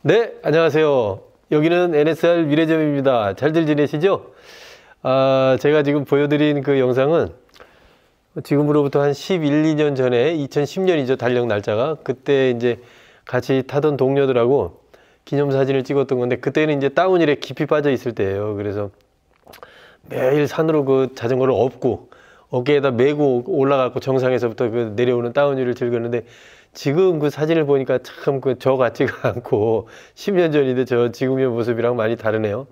네, 안녕하세요. 여기는 NSR 미래점입니다. 잘들 지내시죠? 제가 지금 보여드린 그 영상은 지금으로부터 한 11, 2년 전에 2010년이죠. 달력 날짜가. 그때 이제 같이 타던 동료들하고 기념사진을 찍었던 건데, 그때는 이제 다운힐에 깊이 빠져 있을 때예요. 그래서 매일 산으로 그 자전거를 업고 어깨에다 메고 올라가고 정상에서부터 그 내려오는 다운힐을 즐겼는데, 지금 그 사진을 보니까 참 그 저 같지가 않고 10년 전인데 저 지금의 모습이랑 많이 다르네요.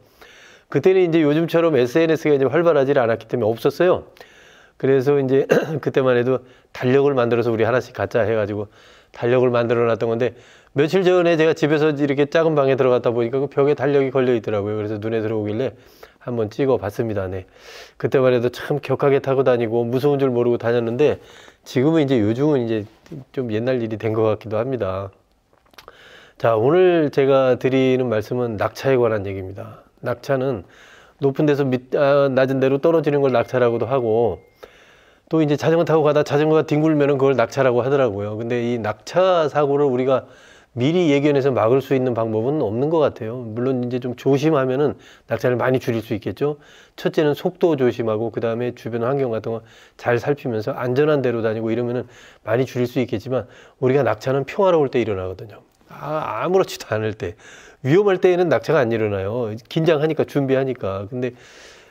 그때는 이제 요즘처럼 SNS가 이제 활발하지 않았기 때문에 없었어요. 그래서 이제 그때만 해도 달력을 만들어서 우리 하나씩 갖자 해가지고 달력을 만들어 놨던 건데, 며칠 전에 제가 집에서 이렇게 작은 방에 들어갔다 보니까 그 벽에 달력이 걸려 있더라고요. 그래서 눈에 들어오길래 한번 찍어 봤습니다. 네. 그때만 해도 참 격하게 타고 다니고 무서운 줄 모르고 다녔는데, 지금은 이제 요즘은 이제 좀 옛날 일이 된 것 같기도 합니다. 자, 오늘 제가 드리는 말씀은 낙차에 관한 얘기입니다. 낙차는 높은 데서 낮은 데로 떨어지는 걸 낙차라고도 하고, 또 이제 자전거 타고 가다 자전거가 뒹굴면은 그걸 낙차라고 하더라고요. 근데 이 낙차 사고를 우리가 미리 예견해서 막을 수 있는 방법은 없는 것 같아요. 물론 이제 좀 조심하면은 낙차를 많이 줄일 수 있겠죠. 첫째는 속도 조심하고, 그 다음에 주변 환경 같은 거 잘 살피면서 안전한 데로 다니고 이러면은 많이 줄일 수 있겠지만, 우리가 낙차는 평화로울 때 일어나거든요. 아무렇지도 않을 때, 위험할 때에는 낙차가 안 일어나요. 긴장하니까, 준비하니까. 근데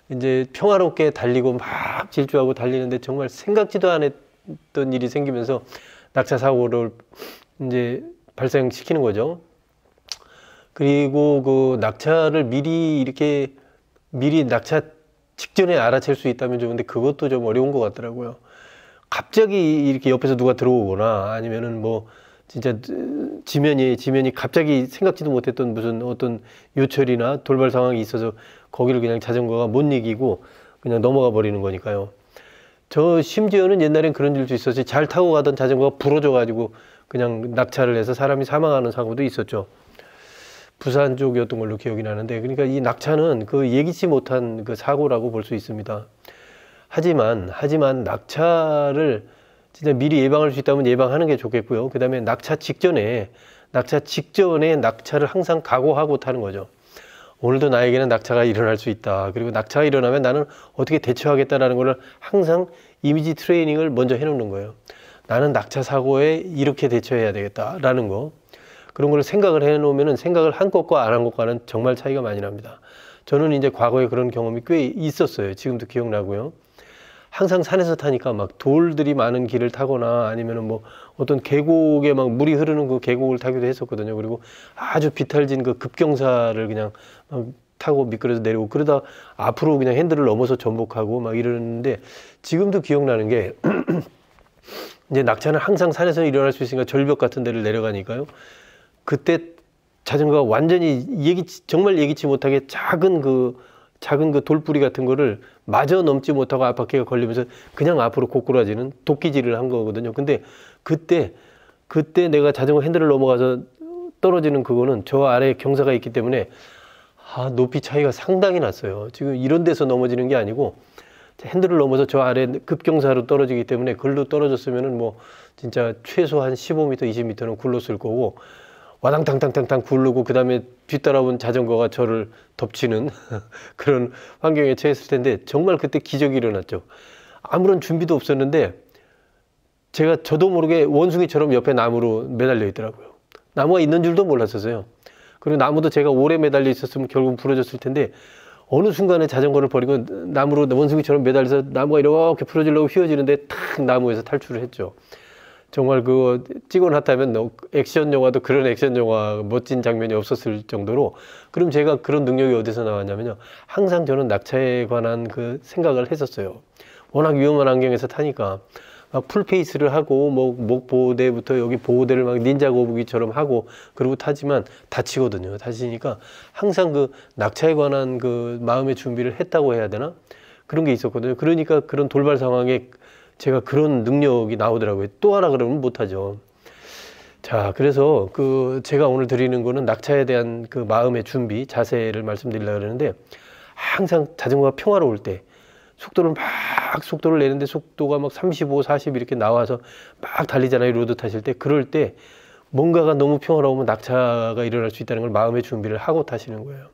이제 평화롭게 달리고 막 질주하고 달리는데 정말 생각지도 않았던 일이 생기면서 낙차 사고를 이제 발생시키는 거죠. 그리고 그 낙차를 미리 낙차 직전에 알아챌 수 있다면 좋은데, 그것도 좀 어려운 것 같더라고요. 갑자기 이렇게 옆에서 누가 들어오거나, 아니면은 뭐 진짜 지면이 갑자기 생각지도 못했던 무슨 어떤 요철이나 돌발 상황이 있어서 거기를 그냥 자전거가 못 이기고 그냥 넘어가 버리는 거니까요. 저 심지어는 옛날엔 그런 일도 있었지, 잘 타고 가던 자전거가 부러져 가지고 그냥 낙차를 해서 사람이 사망하는 사고도 있었죠. 부산 쪽이었던 걸로 기억이 나는데, 그러니까 이 낙차는 그 예기치 못한 그 사고라고 볼 수 있습니다. 하지만 낙차를 진짜 미리 예방할 수 있다면 예방하는 게 좋겠고요. 그 다음에 낙차 직전에 낙차를 항상 각오하고 타는 거죠. 오늘도 나에게는 낙차가 일어날 수 있다. 그리고 낙차가 일어나면 나는 어떻게 대처하겠다라는 걸 항상 이미지 트레이닝을 먼저 해놓는 거예요. 나는 낙차 사고에 이렇게 대처해야 되겠다라는 거. 그런 걸 생각을 해놓으면은, 생각을 한 것과 안 한 것과는 정말 차이가 많이 납니다. 저는 이제 과거에 그런 경험이 꽤 있었어요. 지금도 기억나고요. 항상 산에서 타니까 막 돌들이 많은 길을 타거나, 아니면은 뭐 어떤 계곡에 막 물이 흐르는 그 계곡을 타기도 했었거든요. 그리고 아주 비탈진 그 급경사를 그냥 막 타고 미끄러져 내려오고, 그러다 앞으로 그냥 핸들을 넘어서 전복하고 막 이러는데, 지금도 기억나는 게 이제 낙차는 항상 산에서 일어날 수 있으니까 절벽 같은 데를 내려가니까요. 그때 자전거가 완전히 정말 예기치 못하게 작은 그 돌뿌리 같은 거를 마저 넘지 못하고 앞바퀴가 걸리면서 그냥 앞으로 고꾸라지는 도끼질을 한 거거든요. 근데 그때 내가 자전거 핸들을 넘어가서 떨어지는 그거는 저 아래에 경사가 있기 때문에 높이 차이가 상당히 났어요. 지금 이런 데서 넘어지는 게 아니고 핸들을 넘어서 저 아래 급경사로 떨어지기 때문에, 글로 떨어졌으면은 뭐 진짜 최소한 15m, 20m는 굴렀을 거고, 와당탕탕탕탕 굴르고 그 다음에 뒤따라온 자전거가 저를 덮치는 그런 환경에 처했을 텐데, 정말 그때 기적이 일어났죠. 아무런 준비도 없었는데 저도 모르게 원숭이처럼 옆에 나무로 매달려 있더라고요. 나무가 있는 줄도 몰랐었어요. 그리고 나무도 제가 오래 매달려 있었으면 결국은 부러졌을 텐데, 어느 순간에 자전거를 버리고 나무로 원숭이처럼 매달려서 나무가 이렇게 부러지려고 휘어지는데 탁 나무에서 탈출을 했죠. 정말 그거 찍어놨다면 액션 영화도 그런 액션 영화 멋진 장면이 없었을 정도로. 그럼 제가 그런 능력이 어디서 나왔냐면요, 항상 저는 낙차에 관한 그 생각을 했었어요. 워낙 위험한 환경에서 타니까 막 풀페이스를 하고 뭐 목 보호대부터 여기 보호대를 막 닌자 거북이처럼 하고 그러고 타지만 다치거든요. 다치니까 항상 그 낙차에 관한 그 마음의 준비를 했다고 해야 되나, 그런 게 있었거든요. 그러니까 그런 돌발 상황에 제가 그런 능력이 나오더라고요. 또 하라 그러면 못하죠. 자, 그래서 제가 오늘 드리는 거는 낙차에 대한 그 마음의 준비, 자세를 말씀드리려고 그러는데, 항상 자전거가 평화로울 때, 속도를 내는데 속도가 막 35, 40 이렇게 나와서 막 달리잖아요. 로드 타실 때. 그럴 때 뭔가가 너무 평화로우면 낙차가 일어날 수 있다는 걸 마음의 준비를 하고 타시는 거예요.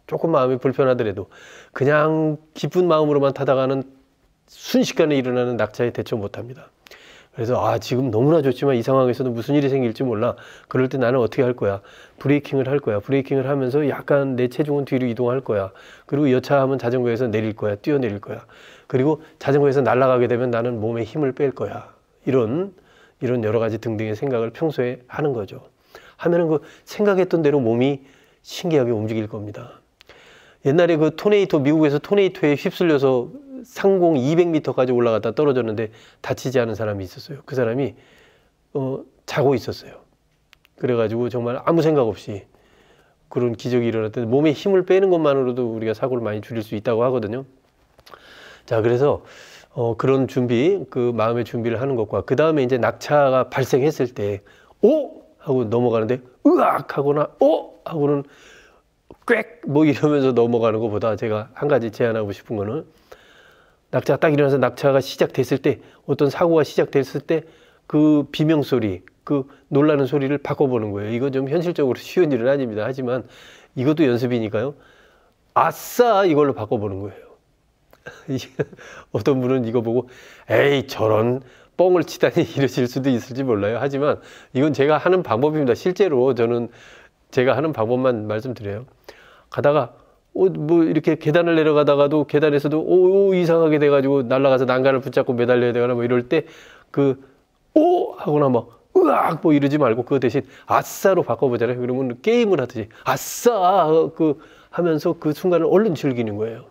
조금 마음이 불편하더라도 그냥 기쁜 마음으로만 타다가는 순식간에 일어나는 낙차에 대처 못합니다. 그래서 지금 너무나 좋지만 이 상황에서도 무슨 일이 생길지 몰라. 그럴 때 나는 어떻게 할 거야? 브레이킹을 할 거야. 브레이킹을 하면서 약간 내 체중은 뒤로 이동할 거야. 그리고 여차하면 자전거에서 내릴 거야. 뛰어내릴 거야. 그리고 자전거에서 날아가게 되면 나는 몸에 힘을 뺄 거야. 이런 여러 가지 등등의 생각을 평소에 하는 거죠. 하면은 그 생각했던 대로 몸이 신기하게 움직일 겁니다. 옛날에 그 미국에서 토네이토에 휩쓸려서 상공 200m까지 올라갔다 떨어졌는데 다치지 않은 사람이 있었어요. 그 사람이 자고 있었어요. 그래가지고 정말 아무 생각 없이 그런 기적이 일어났더니 몸에 힘을 빼는 것만으로도 우리가 사고를 많이 줄일 수 있다고 하거든요. 자, 그래서 그런 준비, 그 마음의 준비를 하는 것과 그 다음에 이제 낙차가 발생했을 때 오! 하고 넘어가는데 으악! 하거나 하고는 꽥! 뭐 이러면서 넘어가는 것보다 제가 한 가지 제안하고 싶은 거는 낙차가 딱 일어나서 낙차가 시작됐을 때 어떤 사고가 시작됐을 때 그 비명소리, 그 놀라는 소리를 바꿔보는 거예요. 이거 좀 현실적으로 쉬운 일은 아닙니다. 하지만 이것도 연습이니까요. 아싸! 이걸로 바꿔보는 거예요. 어떤 분은 이거 보고 에이 저런 뻥을 치다니 이러실 수도 있을지 몰라요. 하지만 이건 제가 하는 방법입니다. 실제로 저는 제가 하는 방법만 말씀드려요. 가다가 뭐 이렇게 계단을 내려가다가도 계단에서도 이상하게 돼가지고 날아가서 난간을 붙잡고 매달려야 되거나 뭐 이럴 때 하거나 막 으악 뭐 이러지 말고 그 대신 아싸로 바꿔보잖아요. 그러면 게임을 하듯이 아싸 하면서 그 순간을 얼른 즐기는 거예요.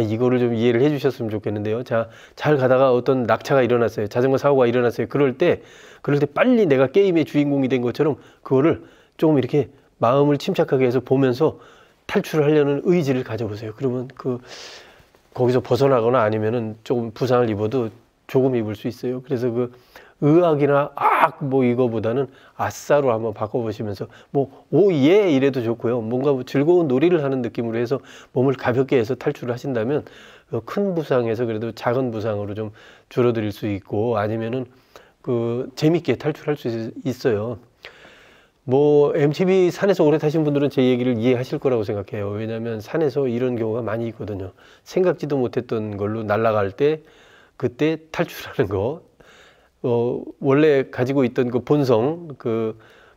이거를 좀 이해를 해 주셨으면 좋겠는데요. 자, 잘 가다가 어떤 낙차가 일어났어요. 자전거 사고가 일어났어요. 그럴 때 빨리 내가 게임의 주인공이 된 것처럼 그거를 조금 이렇게 마음을 침착하게 해서 보면서 탈출을 하려는 의지를 가져보세요. 그러면 거기서 벗어나거나 아니면은 조금 부상을 입어도 조금 입을 수 있어요. 그래서 그 의학이나 뭐 이거보다는 아싸로 한번 바꿔보시면서 오예 이래도 좋고요. 뭔가 즐거운 놀이를 하는 느낌으로 해서 몸을 가볍게 해서 탈출을 하신다면 큰 부상에서 그래도 작은 부상으로 좀 줄어들 수 있고 아니면은 재밌게 탈출할 수 있어요. MTB 산에서 오래 타신 분들은 제 얘기를 이해하실 거라고 생각해요. 왜냐하면 산에서 이런 경우가 많이 있거든요. 생각지도 못했던 걸로 날아갈 때 그때 탈출하는 거. 원래 가지고 있던 그 본성,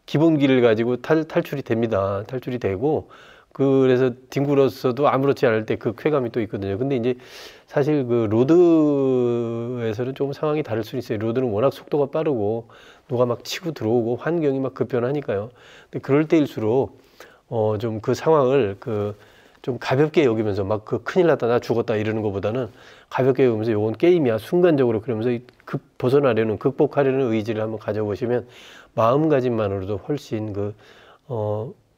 기본기를 가지고 탈출이 됩니다. 탈출이 되고, 그래서 뒹굴어서도 아무렇지 않을 때 그 쾌감이 또 있거든요. 근데 이제 사실 로드에서는 조금 상황이 다를 수 있어요. 로드는 워낙 속도가 빠르고, 누가 막 치고 들어오고, 환경이 막 급변하니까요. 근데 그럴 때일수록, 좀 그 상황을 좀 가볍게 여기면서 큰일 났다, 나 죽었다 이러는 것보다는 가볍게 여기면서 요건 게임이야. 순간적으로 그러면서 벗어나려는, 극복하려는 의지를 한번 가져보시면 마음가짐만으로도 훨씬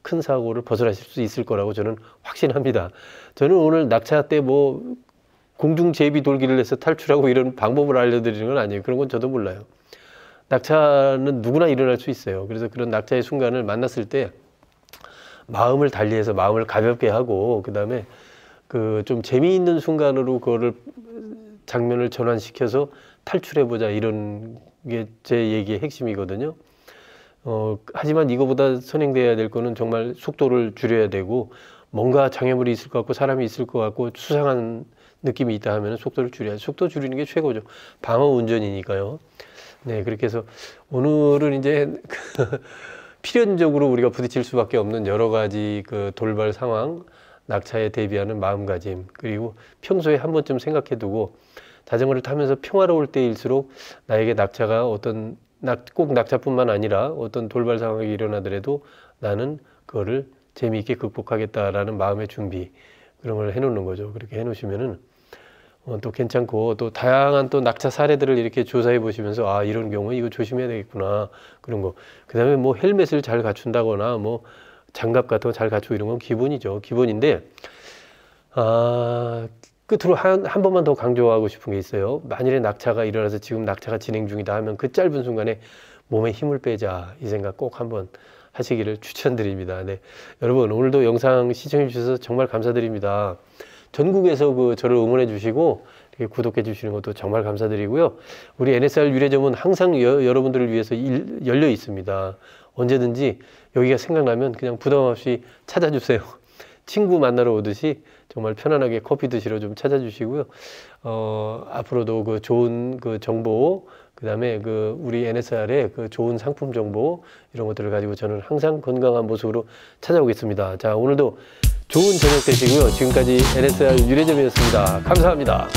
큰 사고를 벗어나실 수 있을 거라고 저는 확신합니다. 저는 오늘 낙차 때 공중제비 돌기를 해서 탈출하고 이런 방법을 알려드리는 건 아니에요. 그런 건 저도 몰라요. 낙차는 누구나 일어날 수 있어요. 그래서 그런 낙차의 순간을 만났을 때 마음을 달리해서 마음을 가볍게 하고 그다음에 좀 재미있는 순간으로 장면을 전환시켜서 탈출해보자 이런 게 제 얘기의 핵심이거든요. 하지만 이거보다 선행돼야 될 거는 정말 속도를 줄여야 되고 뭔가 장애물이 있을 것 같고 사람이 있을 것 같고 수상한 느낌이 있다 하면 속도를 줄여야죠. 속도 줄이는 게 최고죠. 방어 운전이니까요. 네, 그렇게 해서 오늘은 이제 필연적으로 우리가 부딪힐 수밖에 없는 여러 가지 돌발 상황, 낙차에 대비하는 마음가짐, 그리고 평소에 한 번쯤 생각해 두고 자전거를 타면서 평화로울 때일수록 나에게 낙차가 꼭 낙차뿐만 아니라 어떤 돌발 상황이 일어나더라도 나는 그거를 재미있게 극복하겠다라는 마음의 준비, 그런 걸 해놓는 거죠. 그렇게 해놓으시면은 또 괜찮고 또 다양한 또 낙차 사례들을 이렇게 조사해 보시면서 이런 경우에 이거 조심해야 되겠구나 그런 거. 그다음에 헬멧을 잘 갖춘다거나 장갑 같은 거 잘 갖추고 이런 건 기본이죠. 기본인데 끝으로 한 번만 더 강조하고 싶은 게 있어요. 만일에 낙차가 일어나서 지금 낙차가 진행 중이다 하면 그 짧은 순간에 몸에 힘을 빼자 이 생각 꼭 한번 하시기를 추천드립니다. 네, 여러분 오늘도 영상 시청해 주셔서 정말 감사드립니다. 전국에서 저를 응원해 주시고 이렇게 구독해 주시는 것도 정말 감사드리고요. 우리 NSR 유래점은 항상 여러분들을 위해서 열려 있습니다. 언제든지 여기가 생각나면 그냥 부담 없이 찾아주세요. 친구 만나러 오듯이 정말 편안하게 커피 드시러 좀 찾아주시고요. 앞으로도 그 좋은 그 정보, 그 다음에 그 우리 NSR의 그 좋은 상품 정보, 이런 것들을 가지고 저는 항상 건강한 모습으로 찾아오겠습니다. 자, 오늘도 좋은 저녁 되시고요. 지금까지 NSR 유래점이었습니다. 감사합니다.